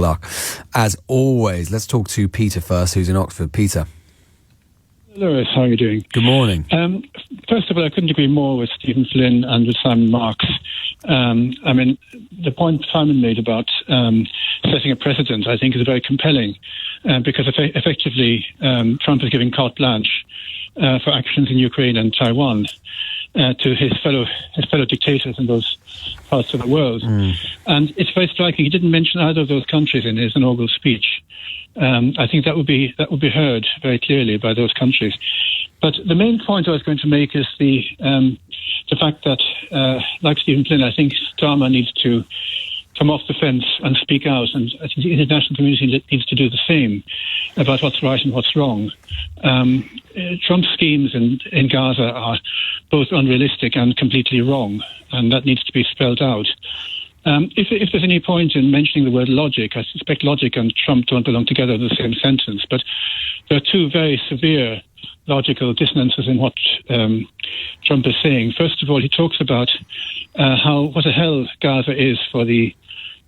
luck. As always, let's talk to Peter first, who's in Oxford. Peter. Lewis, how are you doing? Good morning. First of all, I couldn't agree more with Stephen Flynn and with Simon Marks. The point Simon made about setting a precedent, I think, is very compelling because effectively Trump is giving carte blanche for actions in Ukraine and Taiwan to his fellow dictators in those parts of the world. And it's very striking. He didn't mention either of those countries in his inaugural speech. I think that would be heard very clearly by those countries. But the main point I was going to make is the fact that, like Stephen Flynn, I think Starmer needs to come off the fence and speak out, and I think the international community needs to do the same about what's right and what's wrong. Trump's schemes in Gaza are both unrealistic and completely wrong, and that needs to be spelled out. If there's any point in mentioning the word logic, I suspect logic and Trump don't belong together in the same sentence, but there are two very severe logical dissonances in what Trump is saying. First of all, he talks about what a hell Gaza is for the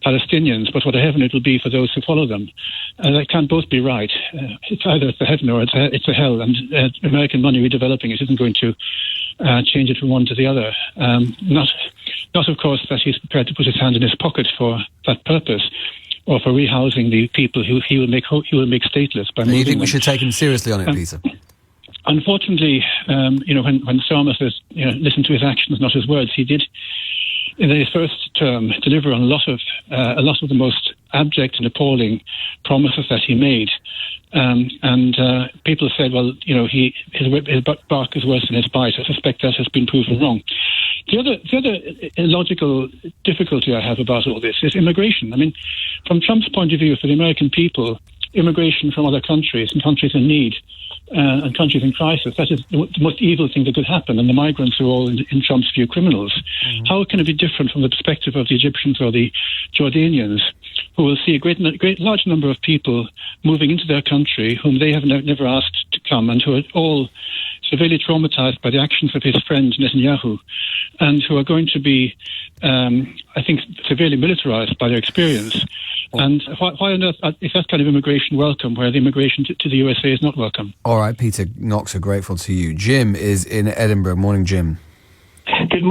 Palestinians, but what a heaven it will be for those who follow them. That can't both be right. It's either it's a heaven or it's a hell, and American money redeveloping it isn't going to change it from one to the other. Not of course, that he's prepared to put his hand in his pocket for that purpose, or for rehousing the people who he will make stateless by moving them. You think we should take him seriously on it, Peter? Unfortunately, when Starmer says, listen to his actions, not his words, he did, in his first term, deliver on a lot of the most abject and appalling promises that he made. And people said, well, his bark is worse than his bite. I suspect that has been proven wrong. The other illogical difficulty I have about all this is immigration. I mean, from Trump's point of view, for the American people, immigration from other countries and countries in need and countries in crisis, that is the most evil thing that could happen, and the migrants are all, in Trump's view, criminals. Mm-hmm. How can it be different from the perspective of the Egyptians or the Jordanians, who will see a large number of people moving into their country whom they have never asked to come, and who are all severely traumatized by the actions of his friend Netanyahu, and who are going to be, I think, severely militarized by their experience. And why on earth is that kind of immigration welcome, where the immigration to the USA is not welcome? All right, Peter Knox, are grateful to you. Jim is in Edinburgh. Morning, Jim. Good morning.